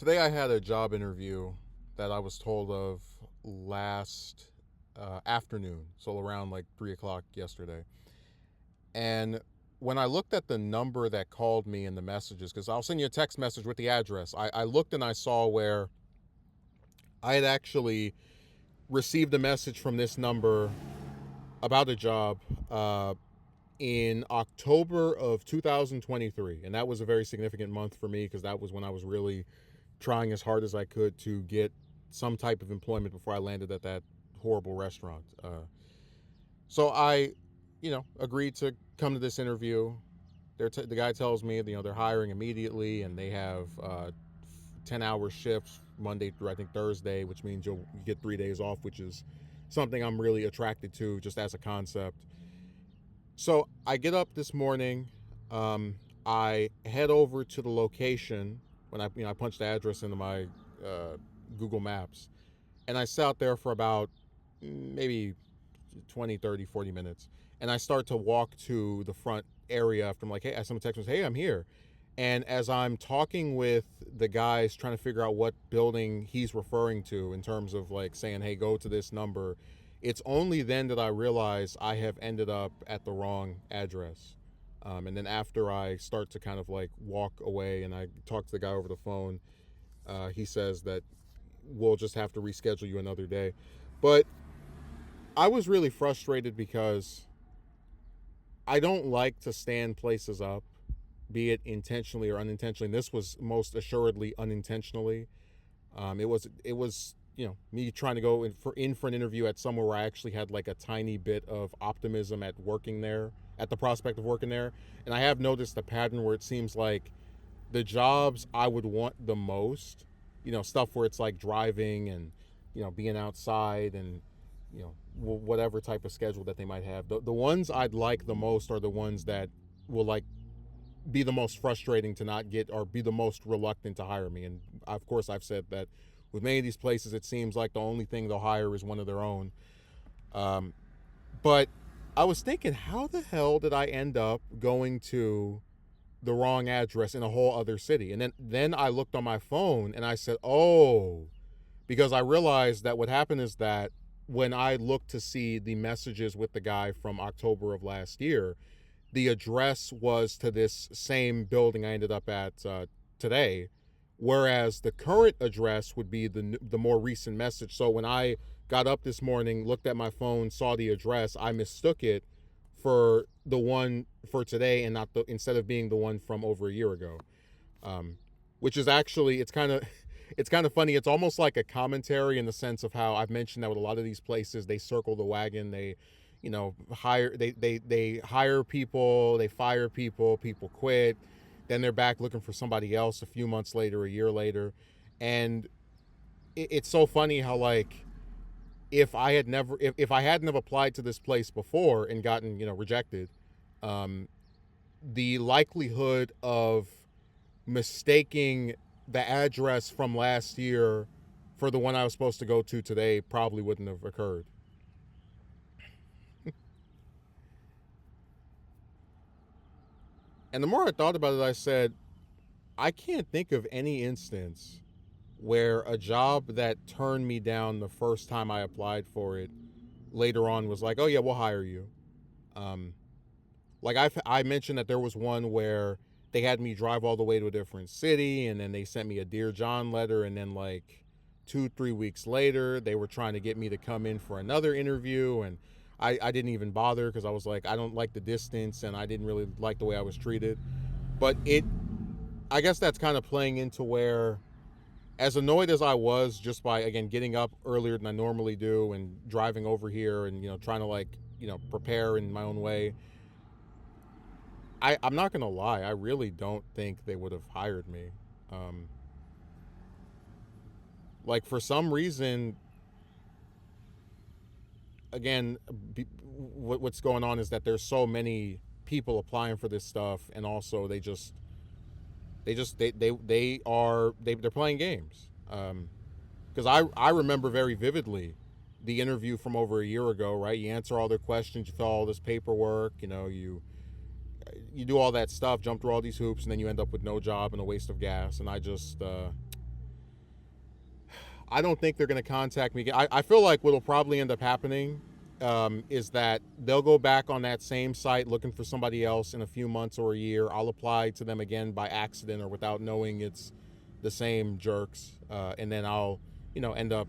Today I had a job interview that I was told of last afternoon, so around like 3 o'clock yesterday. And when I looked at the number that called me in the messages, because I'll send you a text message with the address, I looked and I saw where I had actually received a message from this number about a job in October of 2023. And that was a very significant month for me because that was when I was really trying as hard as I could to get some type of employment before I landed at that horrible restaurant. So I, agreed to come to this interview. The guy tells me, they're hiring immediately, and they have 10-hour shifts Monday through I think Thursday, which means you get 3 days off, which is something I'm really attracted to just as a concept. So I get up this morning. I head over to the location when I punched the address into my uh, Google Maps, and I sat there for about maybe 20, 30, 40 minutes. And I start to walk to the front area after I'm like, hey, someone texts me, hey, I'm here. And as I'm talking with the guys trying to figure out what building he's referring to in terms of like saying, hey, go to this number, it's only then that I realize I have ended up at the wrong address. And then after I start to kind of like walk away and I talk to the guy over the phone, he says that we'll just have to reschedule you another day. But I was really frustrated because I don't like to stand places up, be it intentionally or unintentionally. And this was most assuredly unintentionally. It was me trying to go in for an interview at somewhere where I actually had like a tiny bit of optimism at working there, at the prospect of working there. And I have noticed a pattern where it seems like the jobs I would want the most, stuff where it's like driving and being outside and whatever type of schedule that they might have. The ones I'd like the most are the ones that will like be the most frustrating to not get or be the most reluctant to hire me. And of course, I've said that with many of these places, it seems like the only thing they'll hire is one of their own. Um, but I was thinking, how the hell did I end up going to the wrong address in a whole other city? And then I looked on my phone and I said, oh, because I realized that what happened is that when I looked to see the messages with the guy from October of last year, the address was to this same building I ended up at today, whereas the current address would be the more recent message. So when I got up this morning, looked at my phone, saw the address, I mistook it for the one for today and not the instead of being the one from over a year ago. Um, which is actually it's kind of funny. It's almost like a commentary in the sense of how I've mentioned that with a lot of these places, they circle the wagon. They, hire they hire people, they fire people, people quit, then they're back looking for somebody else a few months later, a year later, and it's so funny how like if I hadn't have applied to this place before and gotten rejected, um, the likelihood of mistaking the address from last year for the one I was supposed to go to today probably wouldn't have occurred. And the more I thought about it, I said, I can't think of any instance where a job that turned me down the first time I applied for it later on was like, oh, yeah, we'll hire you. Um, like I mentioned that there was one where they had me drive all the way to a different city and then they sent me a Dear John letter. And then, like, 2, 3 weeks later, they were trying to get me to come in for another interview. And I didn't even bother because I was like, I don't like the distance and I didn't really like the way I was treated. But I guess that's kind of playing into where, as annoyed as I was just by, again, getting up earlier than I normally do and driving over here and, trying to, like, prepare in my own way, I'm not going to lie. I really don't think they would have hired me. Um, like, for some reason, again, what's going on is that there's so many people applying for this stuff, and also they're playing games. Because I remember very vividly the interview from over a year ago. Right, you answer all their questions, you fill all this paperwork, you do all that stuff, jump through all these hoops, and then you end up with no job and a waste of gas. And I just I don't think they're going to contact me again. I feel like what'll probably end up happening is that they'll go back on that same site looking for somebody else in a few months or a year. I'll apply to them again by accident or without knowing it's the same jerks, and then I'll, end up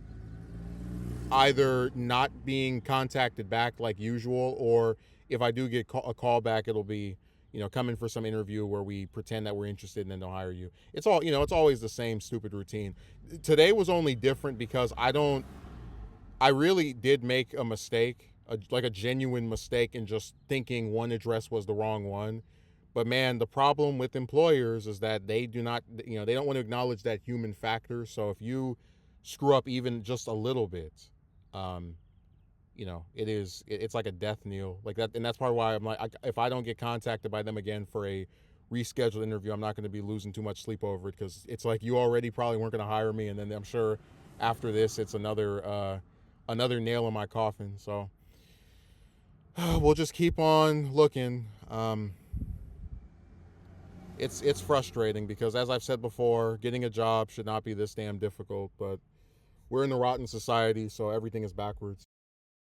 either not being contacted back like usual, or if I do get a call back, it'll be, come in for some interview where we pretend that we're interested and then they'll hire you. It's all, it's always the same stupid routine. Today was only different because I really did make a mistake, like a genuine mistake in just thinking one address was the wrong one. But man, the problem with employers is that they do not, they don't want to acknowledge that human factor. So if you screw up even just a little bit, um, it's like a death knell like that. And that's part of why I'm like, if I don't get contacted by them again for a rescheduled interview, I'm not going to be losing too much sleep over it, because it's like you already probably weren't going to hire me. And then I'm sure after this, it's another nail in my coffin. So we'll just keep on looking. It's frustrating because, as I've said before, getting a job should not be this damn difficult, but we're in a rotten society, so everything is backwards.